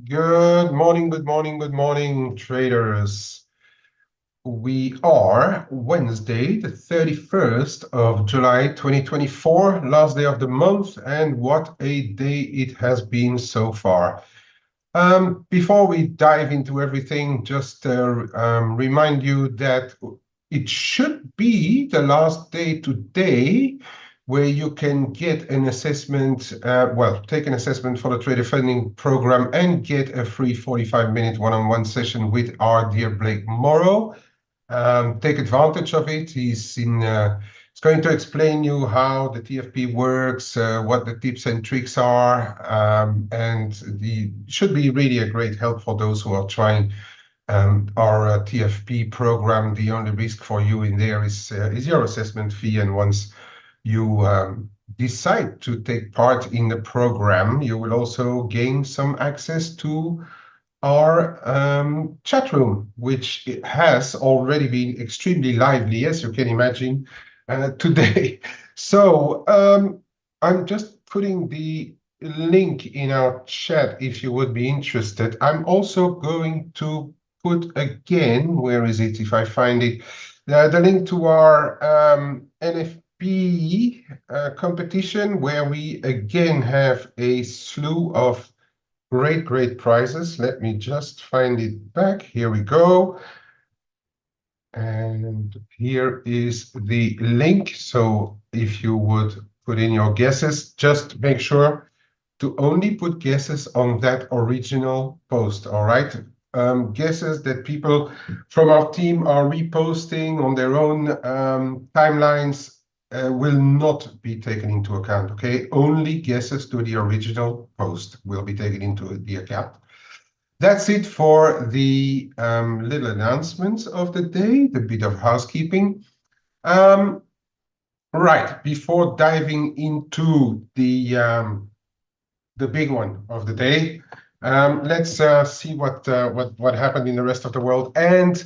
Good morning, traders. We are Wednesday, the 31st of July, 2024, last day of the month, and what a day it has been so far. Before we dive into everything, just remind you that it should be the last day today where you can get an assessment, take an assessment for the trader funding program and get a free 45-minute one-on-one session with our dear Blake Morrow. Take advantage of it. He's going to explain you how the TFP works, what the tips and tricks are, and should be really a great help for those who are trying our TFP program. The only risk for you in there is your assessment fee, and once you decide to take part in the program, you will also gain some access to our chat room, which has already been extremely lively, as you can imagine, today. So I'm just putting the link in our chat if you would be interested. I'm also going to put again, where is it, if I find it, the link to our NFP competition, where we again have a slew of great prizes. Let me just find it back. Here we go. And here is the link. So if you would put in your guesses, just make sure to only put guesses on that original post, all right? Guesses that people from our team are reposting on their own timelines will not be taken into account, okay? Only guesses to the original post will be taken into the account. That's it for the little announcements of the day, the bit of housekeeping. Right, before diving into the big one of the day, let's see what happened in the rest of the world. And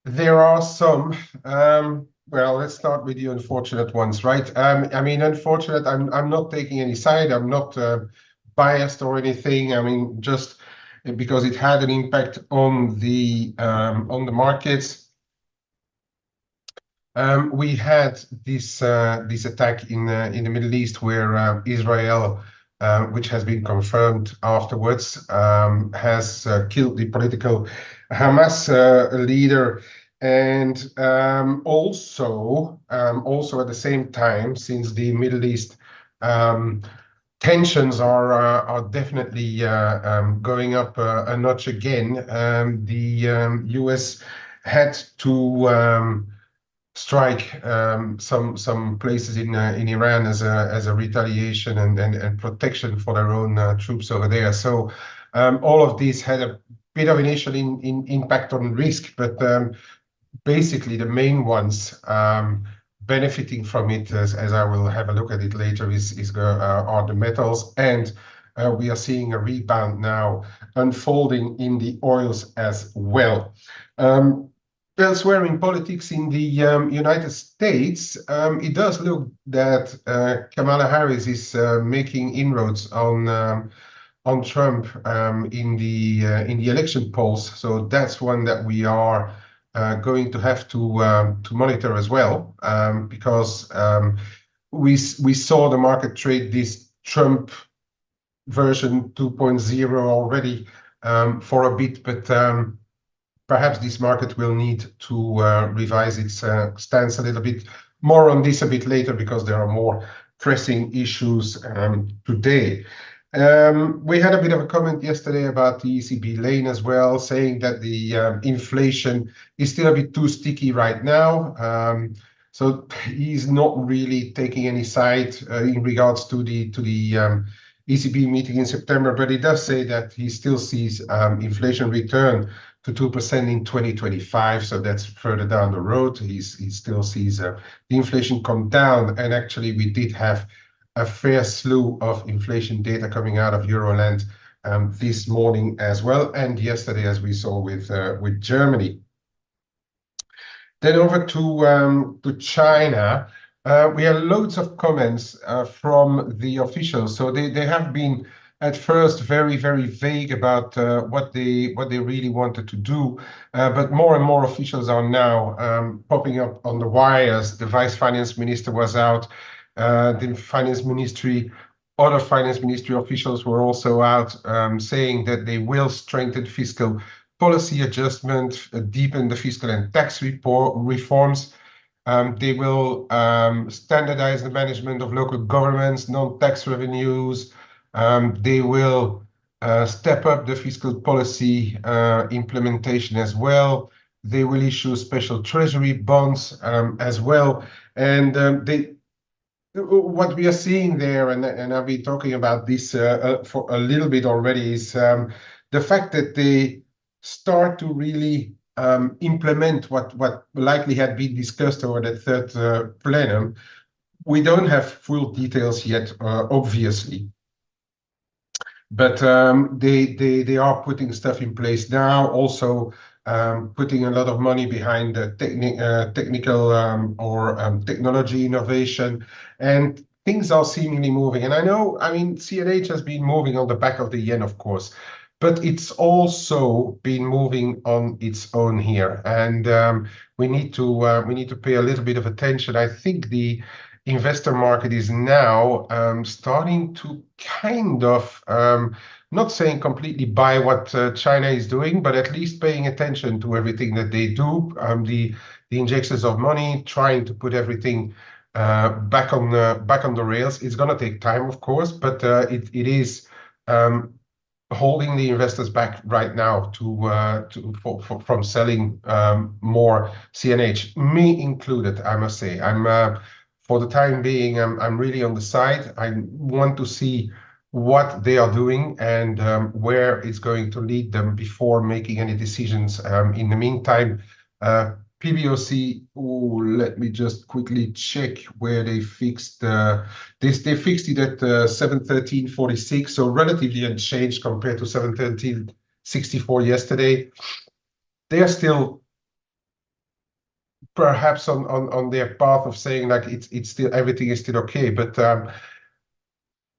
there are some, well, let's start with the unfortunate ones, right? I mean, unfortunate, I'm not taking any side. I'm not biased or anything. I mean, just because it had an impact on the markets. We had this attack in the Middle East where Israel, which has been confirmed afterwards, has killed the political Hamas leader, and also at the same time, since the Middle East tensions are definitely going up a notch again, the US had to strike some places in Iran as a retaliation and protection for their own troops over there. So all of these had a bit of initial impact on risk, but basically the main ones benefiting from it, as I will have a look at it later, are the metals, and we are seeing a rebound now unfolding in the oils as well. Elsewhere in politics in the United States, it does look that Kamala Harris is making inroads on Trump in the election polls. So that's one that we are going to have to monitor as well, because we saw the market trade this Trump version 2.0 already for a bit, but perhaps this market will need to revise its stance a little bit. More on this a bit later, because there are more pressing issues today. We had a bit of a comment yesterday about the ECB lane as well, saying that the inflation is still a bit too sticky right now. So he's not really taking any side in regards to the ECB meeting in September, but he does say that he still sees inflation return to 2% in 2025, so that's further down the road. He still sees the inflation come down, and actually we did have a fair slew of inflation data coming out of Euroland this morning as well, and yesterday, as we saw with Germany. Then over to China. We have loads of comments from the officials. So they have been at first very, very vague about what they really wanted to do. But more and more officials are now popping up on the wires. The vice finance minister was out. The finance ministry, other finance ministry officials were also out saying that they will strengthen fiscal policy adjustment, deepen the fiscal and tax reforms. They will standardize the management of local governments, non-tax revenues. They will step up the fiscal policy implementation as well. They will issue special treasury bonds as well. And what we are seeing there, and I've been talking about this for a little bit already, is the fact that they start to really implement what likely had been discussed over the third plenum. We don't have full details yet, obviously, but they are putting stuff in place now. Also, putting a lot of money behind the technical or technology innovation, and things are seemingly moving. And I mean, CNH has been moving on the back of the yen, of course, but it's also been moving on its own here, and we need to pay a little bit of attention. I think the investor market is now starting to kind of not saying completely buy what China is doing, but at least paying attention to everything that they do. The injections of money, trying to put everything back on the rails. It's going to take time, of course, but it is holding the investors back right now from selling more CNH, me included. I must say, for the time being, I'm really on the side. I want to see what they are doing and where it's going to lead them before making any decisions. In the meantime, PBOC, let me just quickly check where they fixed. They fixed it at 713.46, so relatively unchanged compared to 713.64 yesterday. They are still perhaps on their path of saying like it's still everything is still okay, but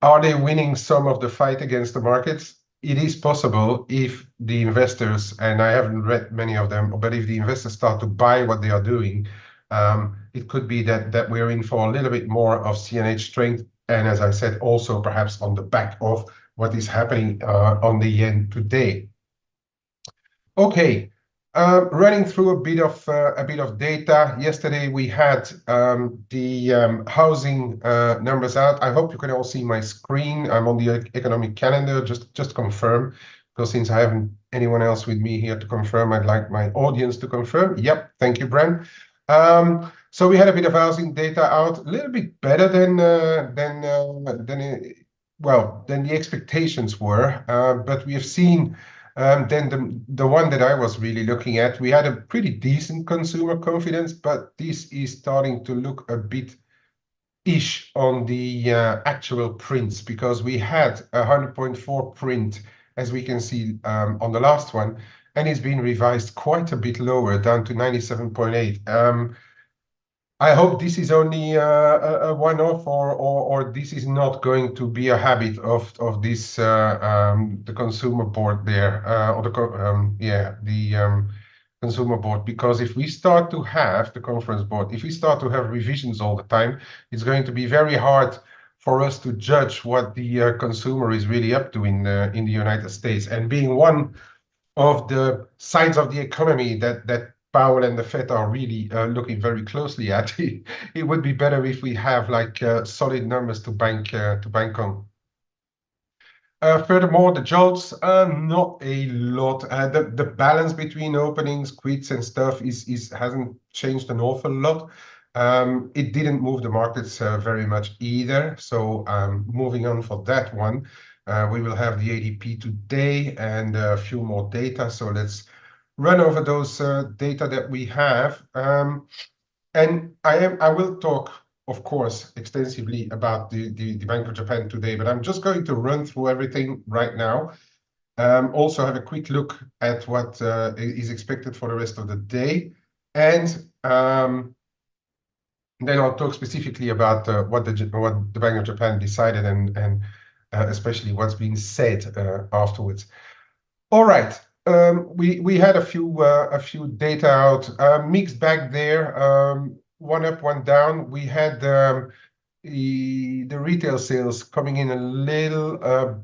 are they winning some of the fight against the markets? It is possible if the investors, and I haven't read many of them, but if the investors start to buy what they are doing, it could be that we're in for a little bit more of CNH strength. And as I said, also perhaps on the back of what is happening on the yen today. Okay, running through a bit of data. Yesterday we had the housing numbers out. I hope you can all see my screen. I'm on the economic calendar. Just confirm, because since I haven't anyone else with me here to confirm, I'd like my audience to confirm. Yep, thank you, Bren. So we had a bit of housing data out, a little bit better than the expectations were, but we have seen. Then the one that I was really looking at, we had a pretty decent consumer confidence, but this is starting to look a bit ish on the actual prints, because we had a 100.4 print, as we can see on the last one, and it's been revised quite a bit lower, down to 97.8. I hope this is only a one-off, or this is not going to be a habit of this the consumer board there, or the consumer board. Because if we start to have the conference board, if we start to have revisions all the time, it's going to be very hard for us to judge what the consumer is really up to in the United States. And being one of the sides of the economy that Powell and the Fed are really looking very closely at, it would be better if we have like solid numbers to bank on. Furthermore, the jolts, not a lot. The balance between openings, quits, and stuff hasn't changed an awful lot. It didn't move the markets very much either. So moving on for that one, we will have the ADP today and a few more data. So let's run over those data that we have. And I will talk, of course, extensively about the Bank of Japan today, but I'm just going to run through everything right now. Also have a quick look at what is expected for the rest of the day. And then I'll talk specifically about what the Bank of Japan decided and especially what's been said afterwards. All right. We had a few data out, mixed bag there. One up, one down. We had the retail sales coming in a little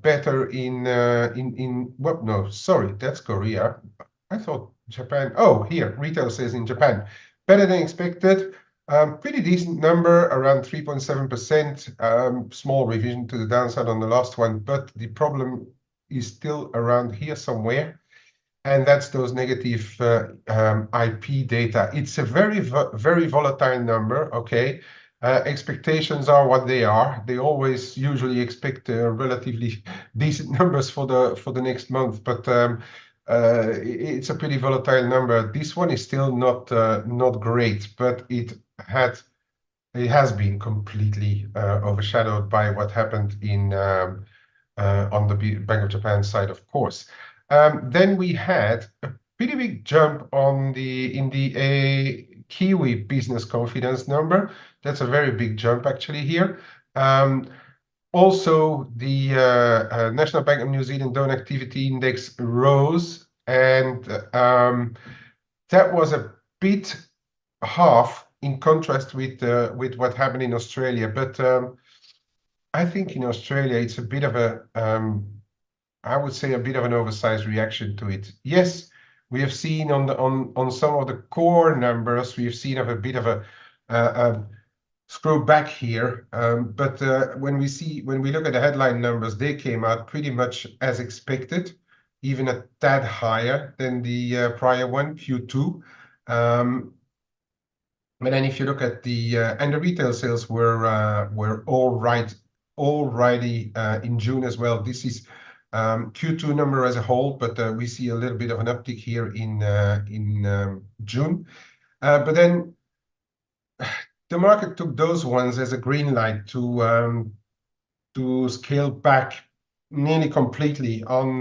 better in what? No, sorry, that's Korea. I thought Japan. Oh, here, retail sales in Japan, better than expected. Pretty decent number, around 3.7%. Small revision to the downside on the last one, but the problem is still around here somewhere, and that's those negative IP data. It's a very volatile number, okay? Expectations are what they are. They always usually expect relatively decent numbers for the next month, but it's a pretty volatile number. This one is still not great, but it has been completely overshadowed by what happened on the Bank of Japan side, of course. Then we had a pretty big jump in the Kiwi business confidence number. That's a very big jump actually here. Also, the National Bank of New Zealand Loan Activity Index rose, and that was a bit half in contrast with what happened in Australia. But I think in Australia it's a bit of a I would say a bit of an oversized reaction to it. Yes, we have seen on some of the core numbers, we've seen a bit of a screw back here. But when we look at the headline numbers, they came out pretty much as expected, even a tad higher than the prior one, Q2. But then if you look at the retail sales were all right already in June as well. This is Q2 number as a whole, but we see a little bit of an uptick here in June. But then the market took those ones as a green light to scale back nearly completely on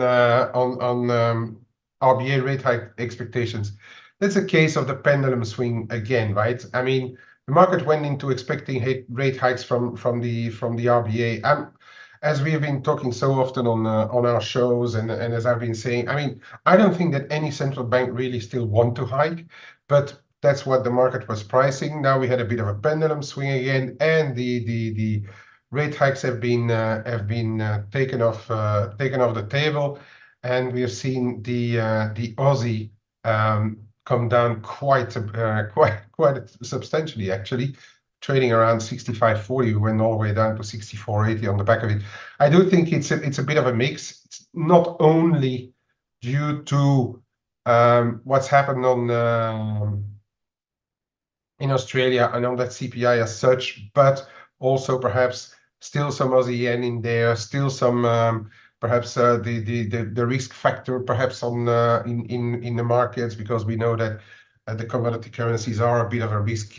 RBA rate hike expectations. That's a case of the pendulum swing again, right? I mean, the market went into expecting rate hikes from the RBA. As we have been talking so often on our shows, and as I've been saying, I mean, I don't think that any central bank really still want to hike, but that's what the market was pricing. Now we had a bit of a pendulum swing again, and the rate hikes have been taken off the table, and we have seen the Aussie come down quite substantially actually, trading around 65.40. We went all the way down to 64.80 on the back of it. I do think it's a bit of a mix. It's not only due to what's happened in Australia and on that CPI as such, but also perhaps still some Aussie yen in there, still some perhaps the risk factor perhaps in the markets, because we know that the commodity currencies are a bit of a risk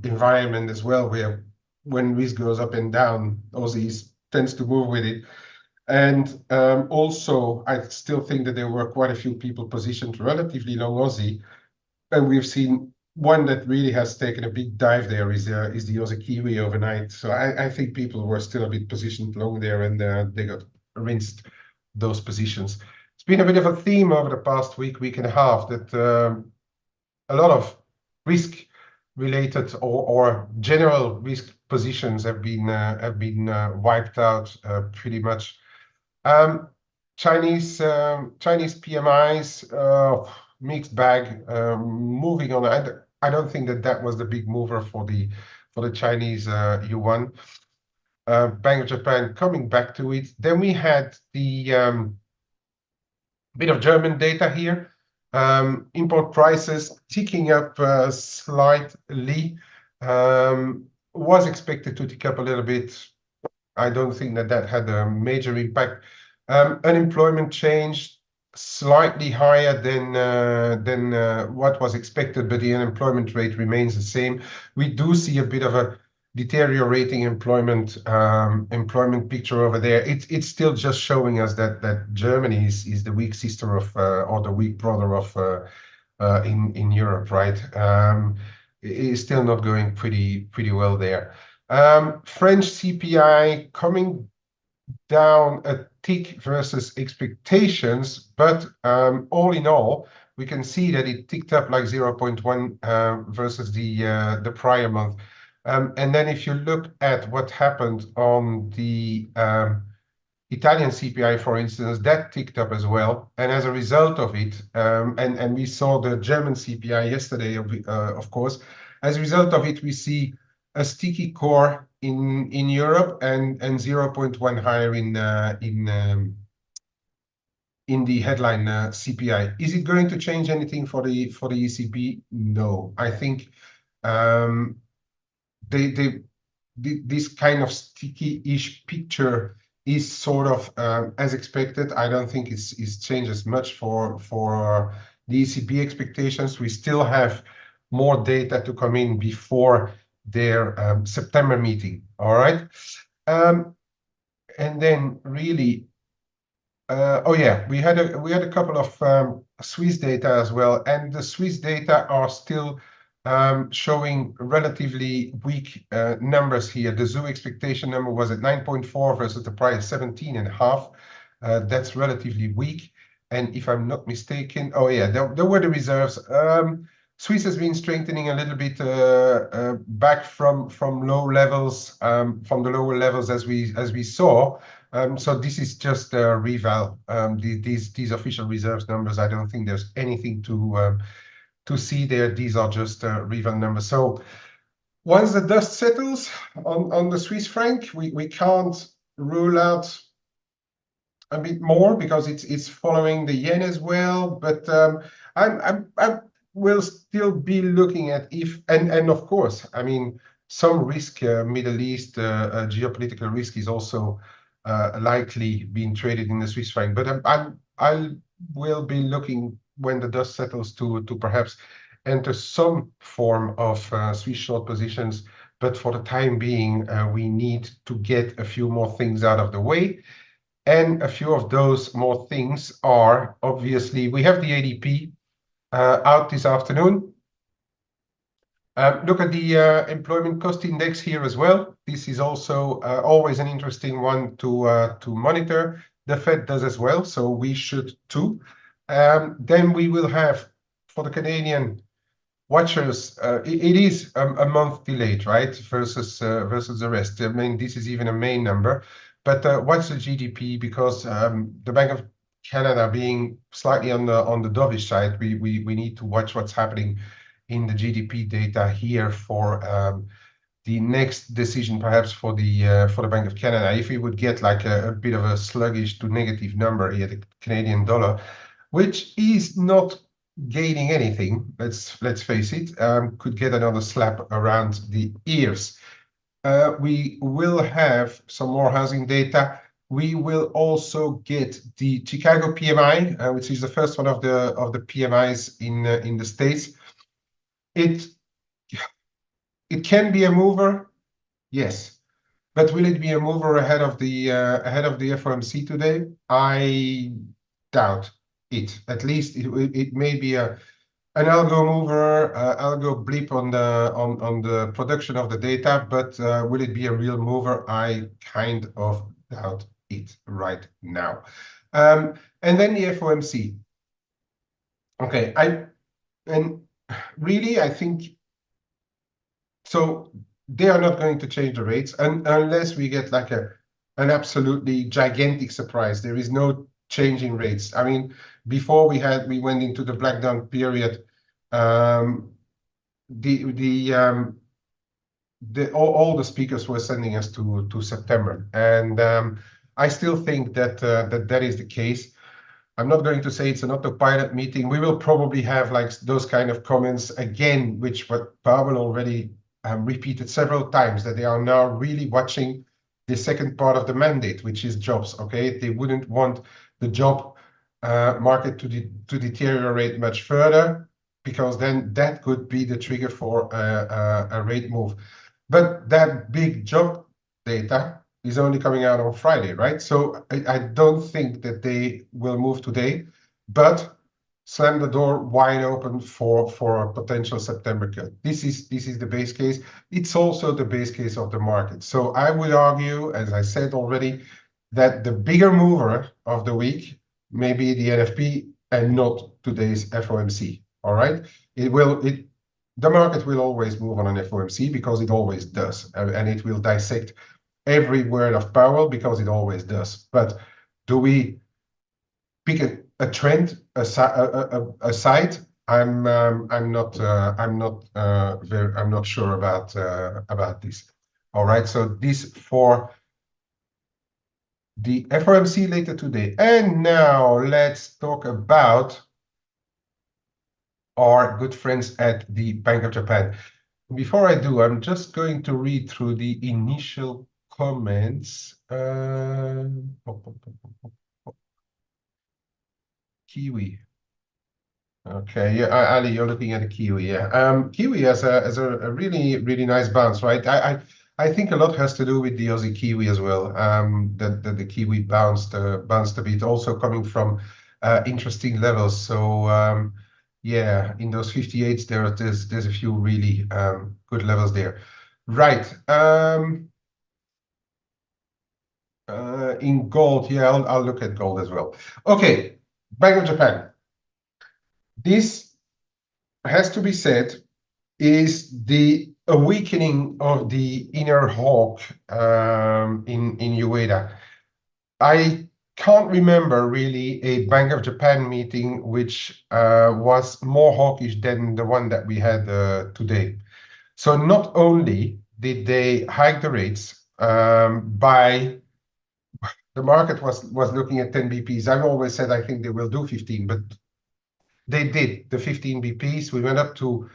environment as well, where when risk goes up and down, Aussies tends to move with it. And also, I still think that there were quite a few people positioned relatively long Aussie, and we've seen one that really has taken a big dive there is the Aussie Kiwi overnight. So I think people were still a bit positioned long there, and they got rinsed those positions. It's been a bit of a theme over the past week and a half that a lot of risk-related or general risk positions have been wiped out pretty much. Chinese PMIs, mixed bag, moving on. I don't think that was the big mover for the Chinese yuan. Bank of Japan coming back to it. Then we had the bit of German data here. Import prices ticking up slightly. Was expected to tick up a little bit. I don't think that had a major impact. Unemployment changed slightly higher than what was expected, but the unemployment rate remains the same. We do see a bit of a deteriorating employment picture over there. It's still just showing us that Germany is the weak sister of or the weak brother of in Europe, right? It is still not going pretty well there. French CPI coming down a tick versus expectations, but all in all, we can see that it ticked up like 0.1 versus the prior month. And then if you look at what happened on the Italian CPI, for instance, that ticked up as well. And as a result of it, and we saw the German CPI yesterday, of course, as a result of it, we see a sticky core in Europe and 0.1 higher in the headline CPI. Is it going to change anything for the ECB? No, I think this kind of sticky-ish picture is sort of as expected. I don't think it's changes much for the ECB expectations. We still have more data to come in before their September meeting. All right, and then really, oh yeah, we had a couple of Swiss data as well, and the Swiss data are still showing relatively weak numbers here. The zoo expectation number was at 9.4 versus the prior 17.5. That's relatively weak. And if I'm not mistaken, oh yeah, there were the reserves. Swiss has been strengthening a little bit back from low levels, from the lower levels as we saw. So this is just a reval. These official reserves numbers, I don't think there's anything to see there. These are just reval numbers. So once the dust settles on the Swiss franc, we can't rule out a bit more because it's following the yen as well. But I will still be looking at if and of course, I mean, some risk, Middle East geopolitical risk is also likely being traded in the Swiss franc. But I will be looking when the dust settles to perhaps enter some form of Swiss short positions. But for the time being, we need to get a few more things out of the way. And a few of those more things are, obviously, we have the ADP out this afternoon. Look at the employment cost index here as well. This is also always an interesting one to monitor. The Fed does as well, so we should too. Then we will have, for the Canadian watchers, it is a month delayed, right, versus the rest. I mean, this is even a May number. But what's the GDP? Because the Bank of Canada being slightly on the dovish side, we need to watch what's happening in the GDP data here for the next decision, perhaps for the Bank of Canada. If we would get like a bit of a sluggish to negative number here, the Canadian dollar, which is not gaining anything, let's face it, could get another slap around the ears. We will have some more housing data. We will also get the Chicago PMI, which is the first one of the PMIs in the States. It can be a mover, yes, but will it be a mover ahead of the FOMC today? I doubt it. At least it may be an algo mover, algo blip on the production of the data, but will it be a real mover? I kind of doubt it right now. And then the FOMC. Okay, and really I think so. They are not going to change the rates unless we get like an absolutely gigantic surprise. There is no changing rates. I mean, before we went into the blackdown period, all the speakers were sending us to September, and I still think that that is the case. I'm not going to say it's an autopilot meeting. We will probably have like those kind of comments again, which what Powell already repeated several times, that they are now really watching the second part of the mandate, which is jobs. Okay, they wouldn't want the job market to deteriorate much further, because then that could be the trigger for a rate move. But that big job data is only coming out on Friday, right? So I don't think that they will move today, but slam the door wide open for a potential September cut. This is the base case. It's also the base case of the market. So I would argue, as I said already, that the bigger mover of the week may be the NFP and not today's FOMC. All right, the market will always move on an FOMC because it always does, and it will dissect every word of Powell because it always does. But do we pick a trend aside? I'm not sure about this. All right, so this for the FOMC later today. And now let's talk about our good friends at the Bank of Japan. Before I do, I'm just going to read through the initial comments. Kiwi. Okay, yeah, Ali, you're looking at the Kiwi, yeah. Kiwi has a really nice bounce, right? I think a lot has to do with the Aussie Kiwi as well. That the Kiwi bounced a bit, also coming from interesting levels. So yeah, in those 58s, there's a few really good levels there. Right. In gold, yeah, I'll look at gold as well. Okay, Bank of Japan. This has to be said is the awakening of the inner hawk in Ueda. I can't remember really a Bank of Japan meeting which was more hawkish than the one that we had today. So not only did they hike the rates by the market was looking at 10 BPs. I've always said I think they will do 15, but they did the 15 BPs. We went up to,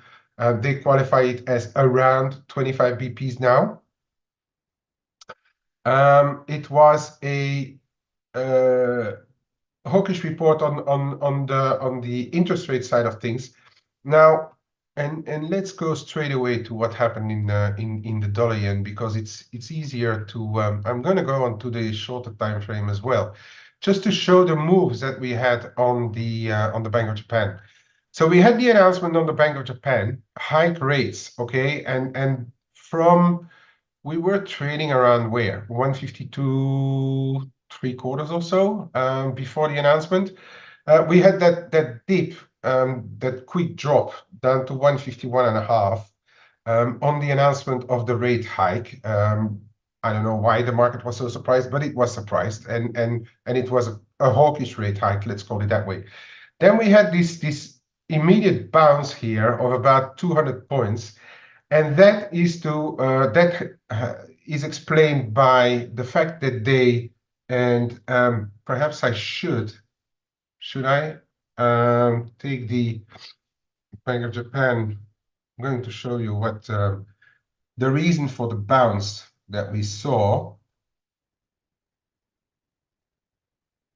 they qualify it as around 25 BPs now. It was a hawkish report on the interest rate side of things. Now, and let's go straight away to what happened in the dollar yen, because it's easier to. I'm going to go on to the shorter time frame as well, just to show the moves that we had on the Bank of Japan. So we had the announcement on the Bank of Japan, hike rates, okay, and from we were trading around where 152 3/4 or so before the announcement. We had that dip, that quick drop down to 151.5 on the announcement of the rate hike. I don't know why the market was so surprised, but it was surprised, and it was a hawkish rate hike, let's call it that way. Then we had this immediate bounce here of about 200 points, and that is explained by the fact that they, and perhaps I should I take the Bank of Japan? I'm going to show you what the reason for the bounce that we saw.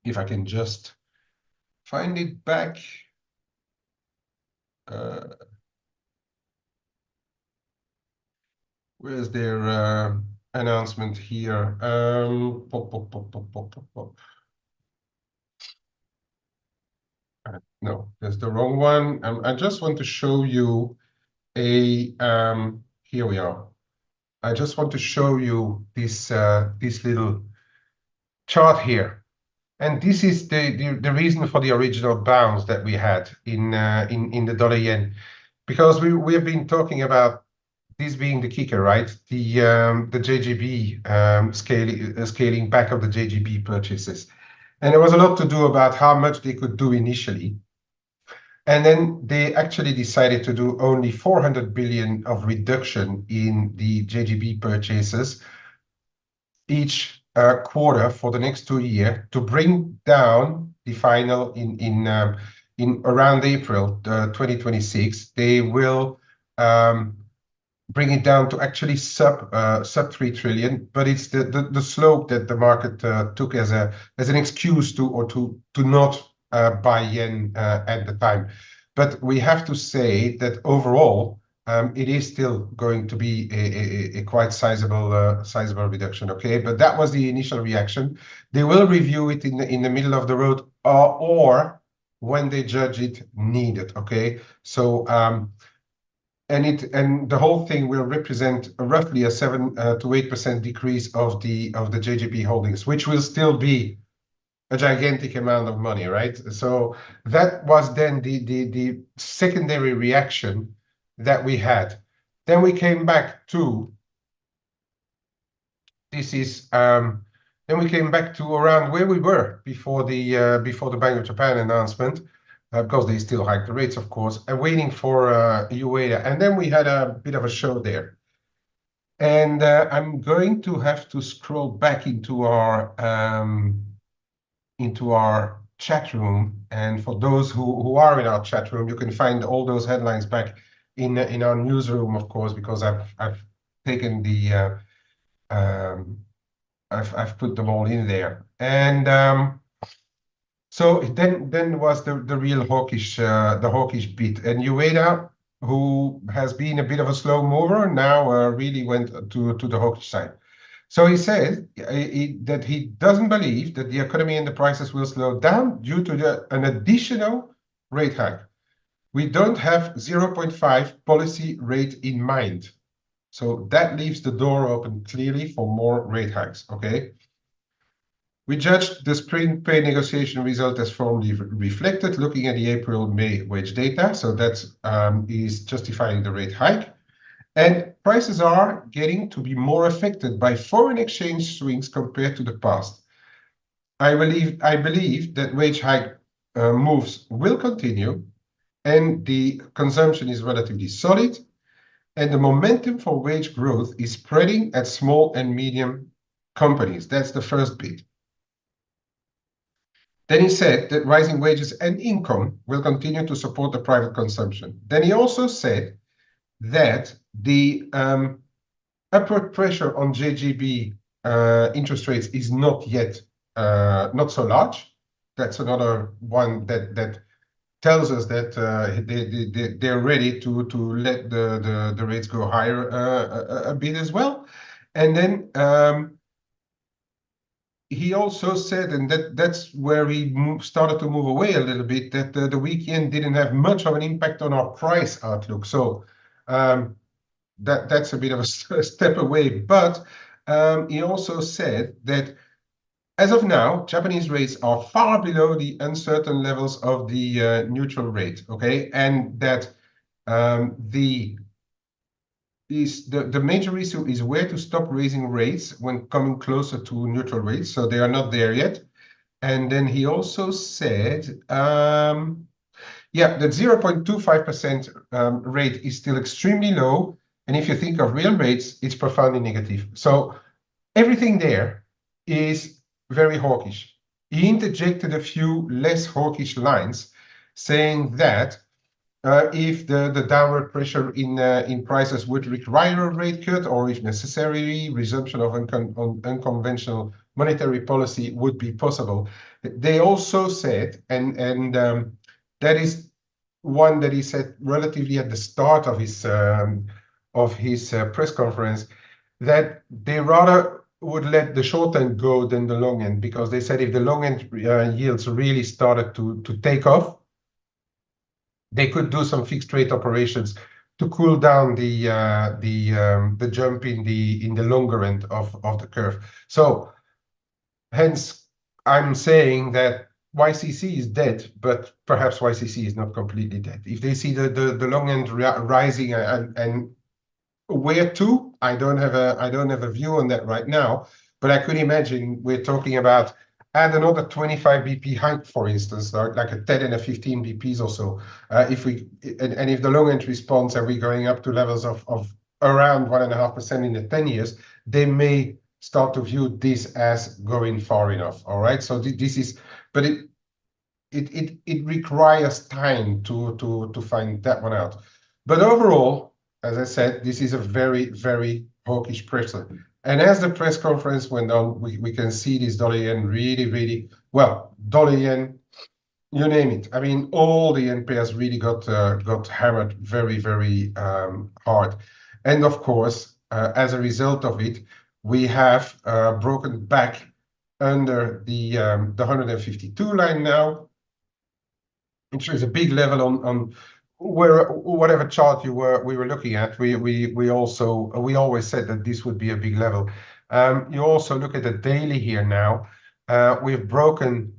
If I can just find it back. Where's their announcement here? No, that's the wrong one. I just want to show you a, here we are. I just want to show you this this little chart here. And this is the reason for the original bounce that we had in the dollar yen, because we have been talking about this being the kicker, right? The JGB scaling back of the JGB purchases, and there was a lot to do about how much they could do initially, and then they actually decided to do only 400 billion of reduction in the JGB purchases each quarter for the next 2 years to bring down the final in around April 2026. They will bring it down to actually sub 3 trillion, but it's the slope that the market took as an excuse to not buy yen at the time. But we have to say that overall, it is still going to be a quite sizable reduction. Okay, but that was the initial reaction. They will review it in the middle of the road, or when they judge it needed. Okay, so and the whole thing will represent roughly a 7 to 8% decrease of the JGB holdings, which will still be a gigantic amount of money, right? So that was then the secondary reaction that we had. Then we came back to this is then we came back to around where we were before the Bank of Japan announcement, because they still hiked the rates, of course, and waiting for Ueda. And then we had a bit of a show there. And I'm going to have to scroll back into our chat room. And for those who are in our chat room, you can find all those headlines back in our newsroom, of course, because I've taken the I've put them all in there. And so then was the real hawkish bit. And Ueda, who has been a bit of a slow mover, now really went to the hawkish side. So he said that he doesn't believe that the economy and the prices will slow down due to an additional rate hike. We don't have 0.5 policy rate in mind. So that leaves the door open clearly for more rate hikes, okay? We judged the spring pay negotiation result as formally reflected, looking at the April-May wage data. So that is justifying the rate hike. And prices are getting to be more affected by foreign exchange swings compared to the past. I believe that wage hike moves will continue, and the consumption is relatively solid, and the momentum for wage growth is spreading at small and medium companies. That's the first bit. Then he said that rising wages and income will continue to support the private consumption. Then he also said that the upward pressure on JGB interest rates is not yet not so large. That's another one that tells us that they're ready to let the rates go higher a bit as well. And then he also said, and that's where we started to move away a little bit, that the weak yen didn't have much of an impact on our price outlook. So that's a bit of a step away. But he also said that as of now, Japanese rates are far below the uncertain levels of the neutral rate, okay? And that the major issue is where to stop raising rates when coming closer to neutral rates. So they are not there yet. And then he also said, yeah, that 0.25% rate is still extremely low. And if you think of real rates, it's profoundly negative. So everything there is very hawkish. He interjected a few less hawkish lines, saying that if the downward pressure in prices would require a rate cut, or if necessary, resumption of unconventional monetary policy would be possible. They also said, and that is one that he said relatively at the start of his press conference, that they rather would let the short end go than the long end, because they said if the long end yields really started to take off, they could do some fixed rate operations to cool down the jump in the longer end of the curve. So hence I'm saying that YCC is dead, but perhaps YCC is not completely dead. If they see the long end rising and where to, I don't have a view on that right now, but I could imagine we're talking about add another 25 BP hike, for instance, like a 10 and a 15 BPs or so. If the long end responds and we're going up to levels of around 1.5% in the 10 years, they may start to view this as going far enough. All right. So this is, but it requires time to find that one out. But overall, as I said, this is a very, very hawkish pressure. And as the press conference went on, we can see this dollar yen really, really, well, dollar yen, you name it. I mean, all the yen pairs really got hammered very, very hard. And of course, as a result of it, we have broken back under the 152 line now. which is a big level on whatever chart we were looking at. We always said that this would be a big level. You also look at the daily here now. We've broken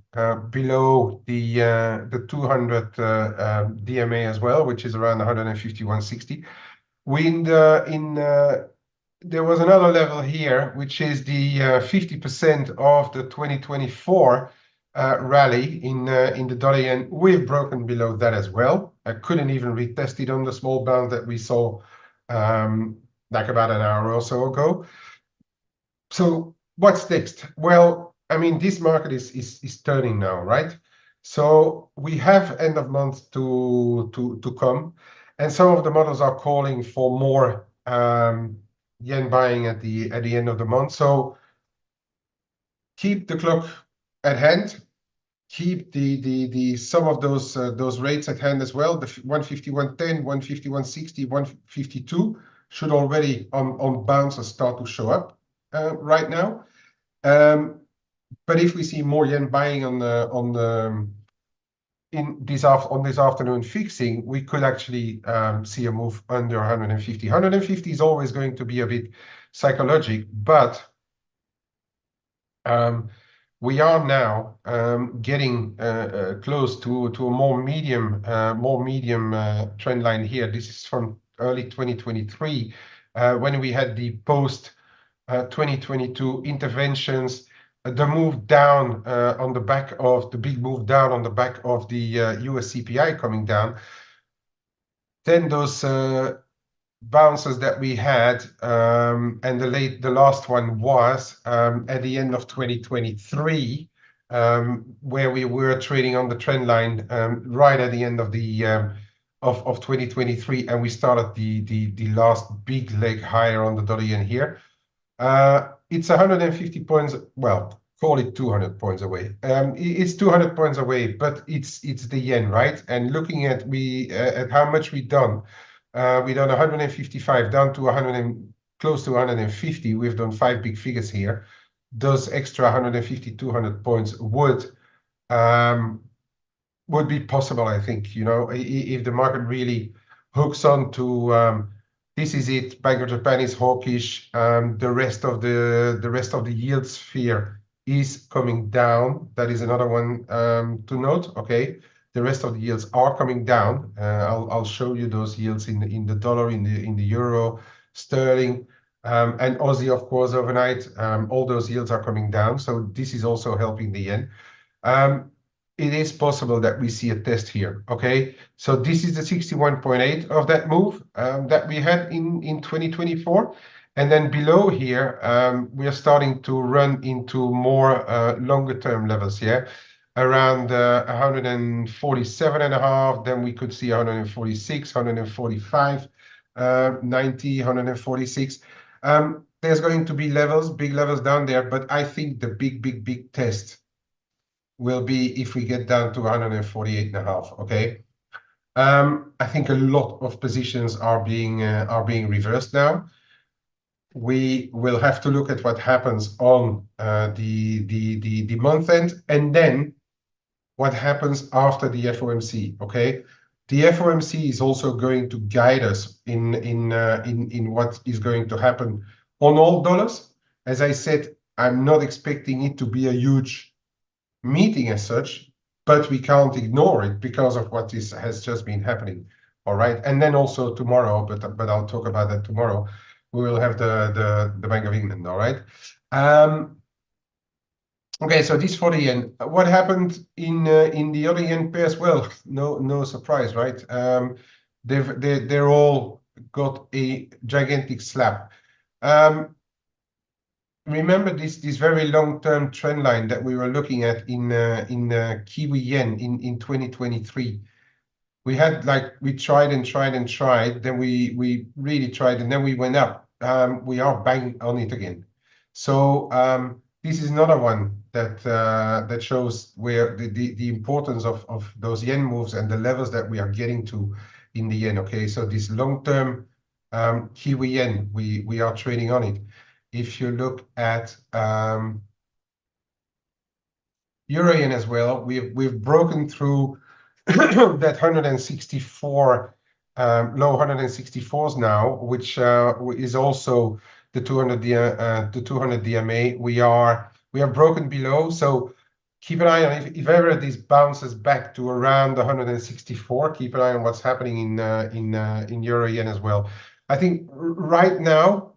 below the 200 DMA as well, which is around 151.60. There was another level here, which is the 50% of the 2024 rally in the dollar yen. We've broken below that as well. I couldn't even retest it on the small bounce that we saw like about an hour or so ago. So what's next? Well, I mean, this market is turning now, right? So we have end of month to come, and some of the models are calling for more yen buying at the end of the month. So keep the clock at hand. Keep the some of those rates at hand as well. The 151.10, 151.60, 152 should already on bounces start to show up right now. But if we see more yen buying on this afternoon fixing, we could actually see a move under 150. 150 is always going to be a bit psychologic, but we are now getting close to a more medium trend line here. This is from early 2023 when we had the post 2022 interventions. The move down on the back of the big move down on the back of the US CPI coming down. Then those bounces that we had, and the last one was at the end of 2023, where we were trading on the trend line right at the end of the of 2023, and we started the last big leg higher on the dollar yen here. It's 150 points, well, call it 200 points away. It's 200 points away, but it's the yen, right? And looking at how much we've done 155 down to 100 and close to 150. We've done 5 big figures here. Those extra 150, 200 points would be possible, I think, if the market really hooks on to this is it. Bank of Japan is hawkish. The rest of the yield sphere is coming down. That is another one to note. Okay, the rest of the yields are coming down. I'll show you those yields in the dollar, in the euro, sterling, and Aussie, of course, overnight. All those yields are coming down. So this is also helping the yen. It is possible that we see a test here, okay? So this is the 61.8 of that move that we had in 2024. And then below here, we are starting to run into more longer-term levels here, around 147.5. Then we could see 146, 145, 90, 146. There's going to be big levels down there, but I think the big test will be if we get down to 148.5, okay? I think a lot of positions are being reversed now. We will have to look at what happens on the month end, and then what happens after the FOMC, okay? The FOMC is also going to guide us in what is going to happen on all dollars. As I said, I'm not expecting it to be a huge meeting as such, but we can't ignore it because of what has just been happening. All right, and then also tomorrow, but I'll talk about that tomorrow. We will have the Bank of England. All right. Okay, so this for the yen. What happened in the other yen pairs? Well, no surprise, right? They're all got a gigantic slap. Remember this very long-term trend line that we were looking at in Kiwi yen in 2023. We had we tried and tried and tried, then we really tried, and then we went up. We are bang on it again. So this is another one that shows where the importance of those yen moves and the levels that we are getting to in the yen. Okay, so this long-term Kiwi yen, we are trading on it. If you look at Euro yen as well, we've broken through that 164 low 164s now, which is also the 200 DMA. We have broken below, so keep an eye on if ever this bounces back to around 164. Keep an eye on what's happening in euro yen as well. I think right now,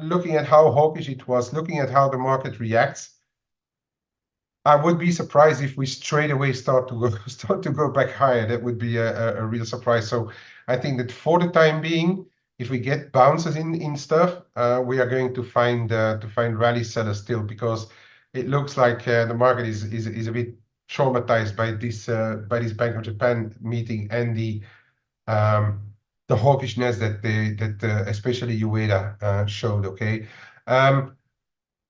looking at how hawkish it was, looking at how the market reacts, I would be surprised if we straight away start to go back higher. That would be a real surprise. So I think that for the time being, if we get bounces in stuff, we are going to find rally sellers still, because it looks like the market is a bit traumatized by this Bank of Japan meeting and the hawkishness that especially Ueda showed. Okay.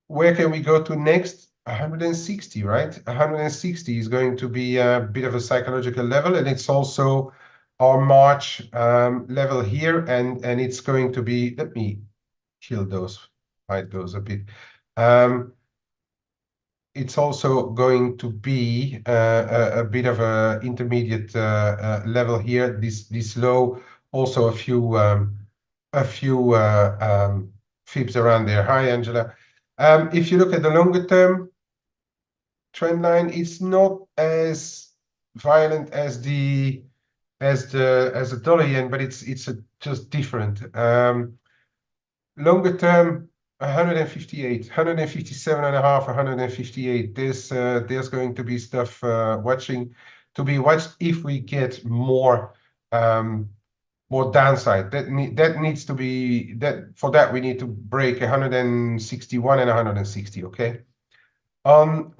Where can we go to next? 160, right? 160 is going to be a bit of a psychological level, and it's also our March level here, and it's going to be, let me kill those, hide those a bit. It's also going to be a bit of a intermediate level here. This low, also a few fibs around there. Hi, Angela. If you look at the longer term trend line, it's not as violent as the dollar yen, but it's just different. Longer term, 158, 157 and a half, 158. There's going to be stuff to be watched if we get more downside. That needs to be for that we need to break 161 and 160. Okay. On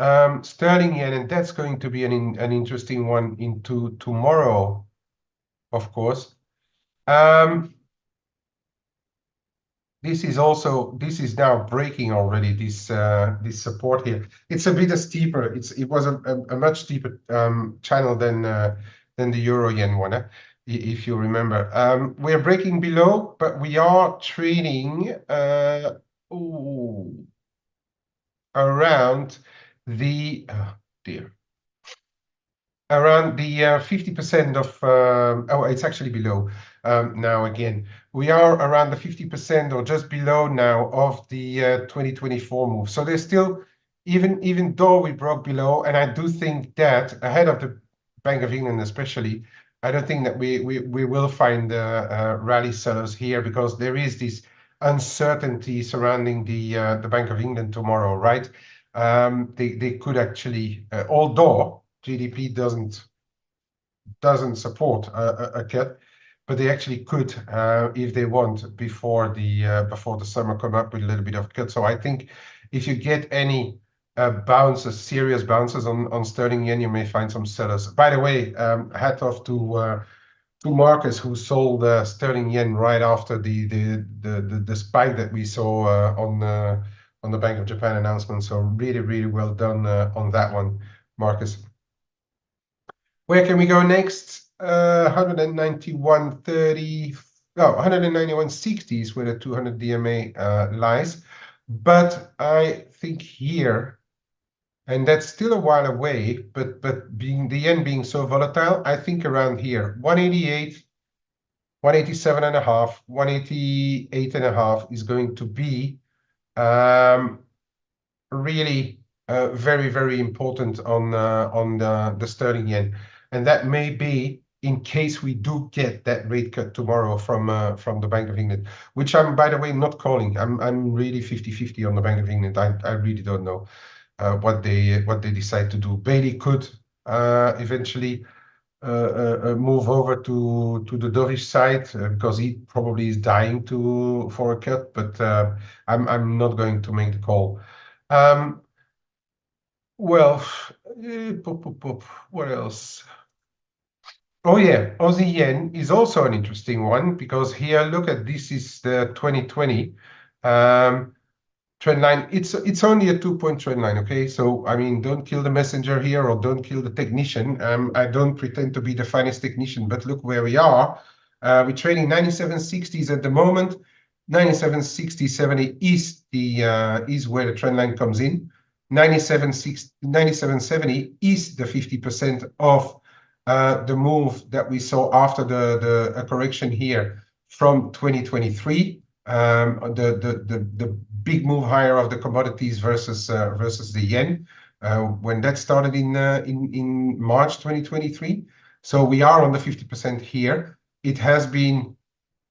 sterling yen, and that's going to be an interesting one into tomorrow, of course. This is now breaking already this support here. It's a bit steeper. It was a much steeper channel than the euro yen one, if you remember. We're breaking below, but we are trading around the around the 50% of it's actually below now again. We are around the 50% or just below now of the 2024 move. So there's still, even though we broke below, and I do think that ahead of the Bank of England especially, I don't think that we will find rally sellers here, because there is this uncertainty surrounding the Bank of England tomorrow, right? They could actually, although GDP doesn't support a cut, but they actually could, if they want, before the summer, come up with a little bit of a cut. So I think if you get any serious bounces on sterling yen, you may find some sellers. By the way, hat off to Marcus, who sold sterling yen right after the spike that we saw on the Bank of Japan announcement. So really well done on that one, Marcus. Where can we go next? 191.30. No, 191.60 is where the 200 DMA lies. But I think here, and that's still a while away, but being the yen being so volatile, I think around here, 188, 187 and a half, 188 and a half is going to be really very important on the sterling yen. And that may be in case we do get that rate cut tomorrow from the Bank of England, which I'm, by the way, not calling. I'm really 50-50 on the Bank of England. I really don't know what they decide to do. Bailey could eventually move over to the dovish side because he probably is dying for a cut, but I'm not going to make the call. Well, what else? Oh yeah, Aussie yen is also an interesting one, because here, look at this is the 2020 trend line. It's only a 2-point trend line, okay? So I mean, don't kill the messenger here, or don't kill the technician. I don't pretend to be the finest technician, but look where we are. We're trading 97.60s at the moment. 97.60.70 is where the trend line comes in. 97.70 is the 50% of the move that we saw after the correction here from 2023, the big move higher of the commodities versus the yen, when that started in March 2023. So we are on the 50% here. It has been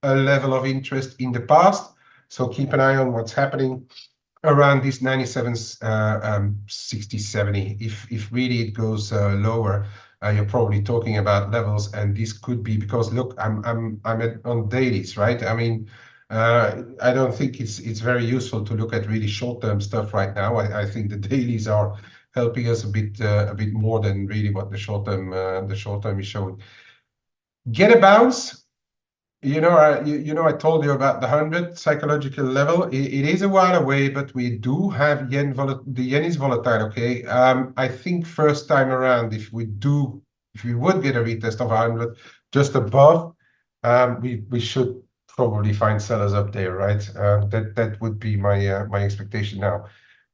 a level of interest in the past, so keep an eye on what's happening around these 97, 60, 70. If really it goes lower, you're probably talking about levels, and this could be because look, I'm on dailies, right? I mean, I don't think it's very useful to look at really short-term stuff right now. I think the dailies are helping us a bit more than really what the short term is showing. Get a bounce. I told you about the 100 psychological level. It is a while away, but we do have the yen is volatile, okay? I think first time around, if we would get a retest of 100 just above, we should probably find sellers up there, right? That would be my expectation now.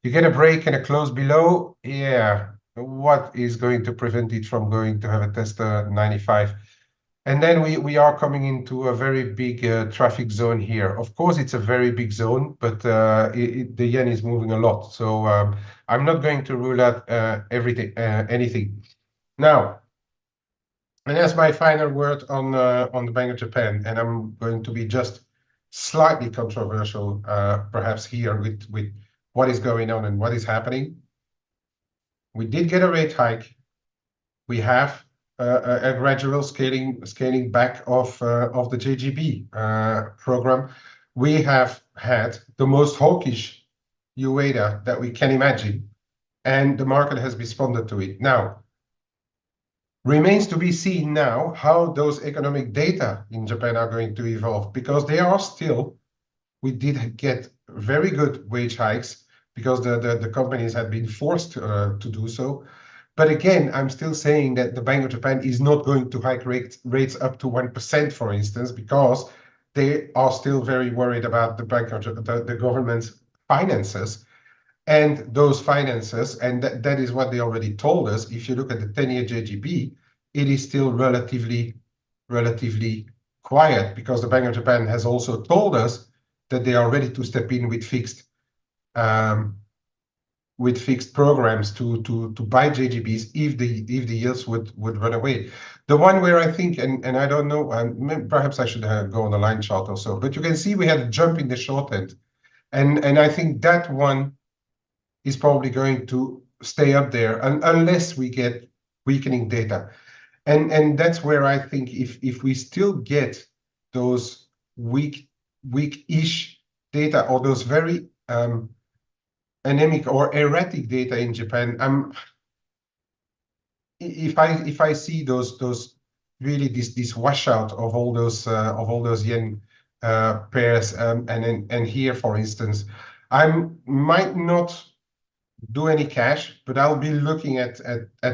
You get a break and a close below, yeah. What is going to prevent it from going to have a test 95? And then we are coming into a very big traffic zone here. Of course, it's a very big zone, but the yen is moving a lot. So I'm not going to rule out anything. Now, and that's my final word on the Bank of Japan. And I'm going to be just slightly controversial, perhaps here with what is going on and what is happening. We did get a rate hike. We have a gradual scaling back of the JGB program. We have had the most hawkish Ueda that we can imagine, and the market has responded to it. Now, remains to be seen now how those economic data in Japan are going to evolve, because we did get very good wage hikes because the companies had been forced to do so. But again, I'm still saying that the Bank of Japan is not going to hike rates up to 1%, for instance, because they are still very worried about the government's finances. And those finances, and that is what they already told us. If you look at the 10-year JGB, it is still relatively quiet, because the Bank of Japan has also told us that they are ready to step in with fixed programs to buy JGBs if the yields would run away. The one where I think, and I don't know, perhaps I should go on the line chart or so, but you can see we had a jump in the short end, and I think that one is probably going to stay up there unless we get weakening data, and that's where I think if we still get those weak-ish data, or those very anemic or erratic data in Japan, if I see those really this washout of all those yen pairs, and here, for instance, I might not do any cash, but I'll be looking at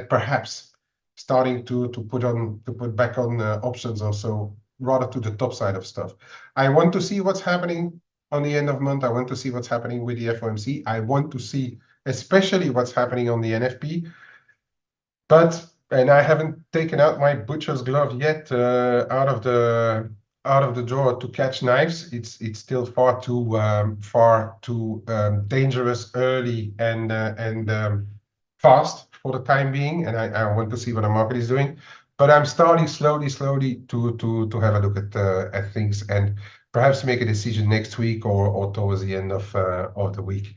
perhaps starting to put back on options also, rather to the top side of stuff. I want to see what's happening on the end of month. I want to see what's happening with the FOMC. I want to see especially what's happening on the NFP. And I haven't taken out my butcher's glove yet out of the drawer to catch knives. It's still far too dangerous, early, and fast for the time being. And I want to see what the market is doing. But I'm starting slowly to have a look at things, and perhaps make a decision next week or towards the end of the week.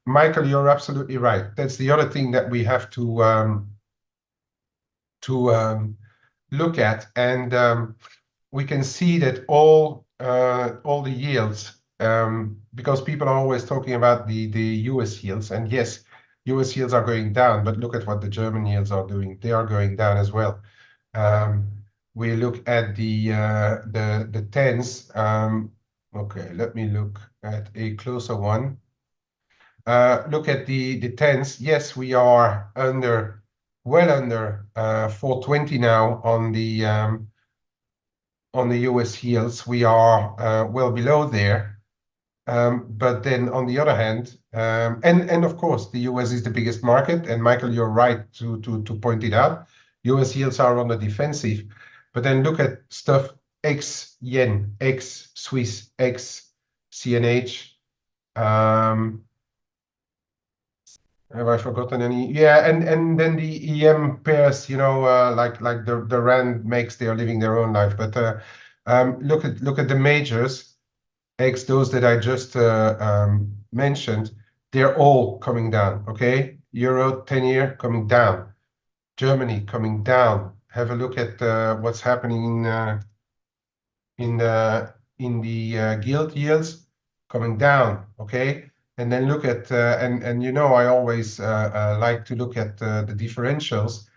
Michael, you're absolutely right. That's the other thing that we have to look at, and we can see that all the yields, because people are always talking about the US yields, and yes, US yields are going down, but look at what the German yields are doing. They are going down as well. We look at the 10s. Okay, let me look at a closer one. Look at the 10s. Yes, we are well under 420 now on the US yields. We are well below there. But then on the other hand, and of course the US is the biggest market, and Michael, you're right to point it out. US yields are on the defensive. But then look at stuff ex yen, ex Swiss, ex CNH. Have I forgotten any? Yeah, and then the EM pairs, like the Rand makes, they're living their own life. But look at the majors, ex those that I just mentioned, they're all coming down. Okay, Euro 10-year coming down, Germany coming down. Have a look at what's happening in the gilt yields coming down. Okay. And then look at and I always like to look at the differentials.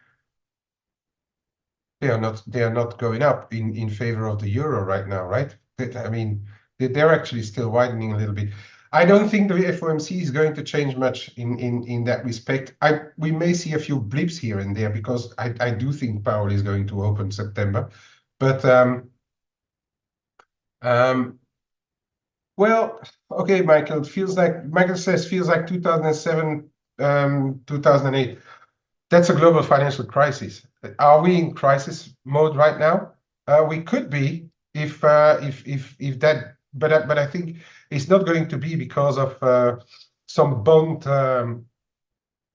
They are not going up in favor of the euro right now, right? I mean, they're actually still widening a little bit. I don't think the FOMC is going to change much in that respect. We may see a few blips here and there because I do think Powell is going to open September, but well, okay, Michael. Michael says feels like 2007, 2008. That's a global financial crisis. Are we in crisis mode right now? We could be if that, but I think it's not going to be because of some bond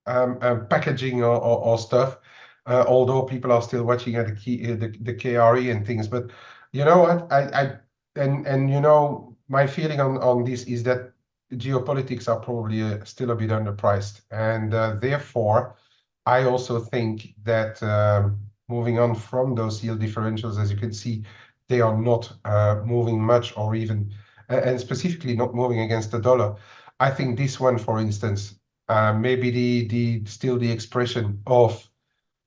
packaging or stuff. Although people are still watching at the KRE and things, but you know what? My feeling on this is that geopolitics are probably still a bit underpriced, and therefore, I also think that moving on from those yield differentials, as you can see, they are not moving much, or even, and specifically not moving against the dollar. I think this one, for instance, maybe the expression of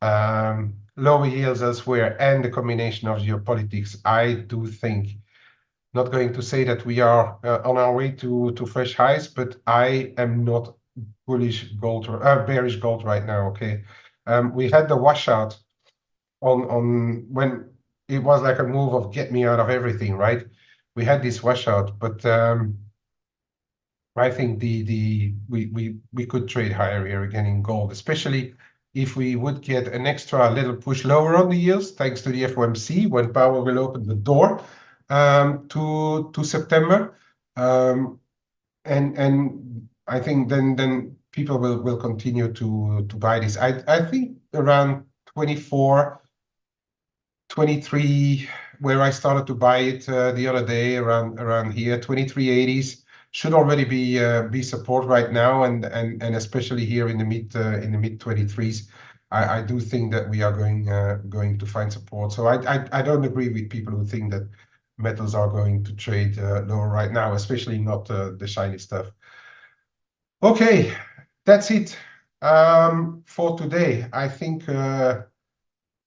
lower yields elsewhere and the combination of geopolitics. I do think, not going to say that we are on our way to fresh highs, but I am not bullish gold or bearish gold right now. Okay, we had the washout on when it was like a move of get me out of everything, right? We had this washout, but I think we could trade higher here again in gold, especially if we would get an extra little push lower on the yields, thanks to the FOMC, when Powell will open the door to September, and I think then people will continue to buy this. I think around 24, 23, where I started to buy it the other day, around here, 23.80s should already be support right now, and especially here in the mid 23s. I do think that we are going to find support. So I don't agree with people who think that metals are going to trade lower right now, especially not the shiny stuff. Okay, that's it for today. I think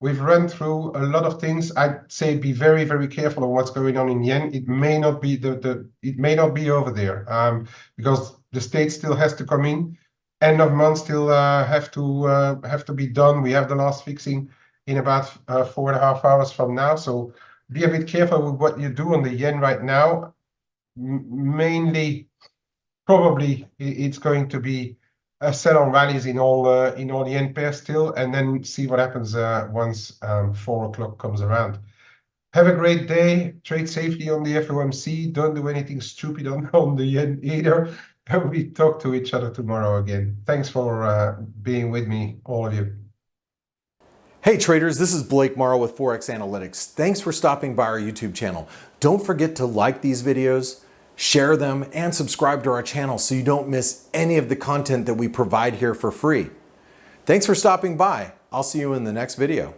we've run through a lot of things. I'd say be very, very careful of what's going on in yen. It may not be it may not be over there because the state still has to come in. End of month still have to be done. We have the last fixing in about 4.5 hours from now. So be a bit careful with what you do on the yen right now. Mainly, probably it's going to be a sell on rallies in all yen pairs still, and then see what happens once 4 o'clock comes around. Have a great day. Trade safely on the FOMC. Don't do anything stupid on the yen either. And we talk to each other tomorrow again. Thanks for being with me, all of you. Hey traders, this is Blake Morrow with ForexAnalytix. Thanks for stopping by our YouTube channel. Don't forget to like these videos, share them, and subscribe to our channel so you don't miss any of the content that we provide here for free. Thanks for stopping by. I'll see you in the next video.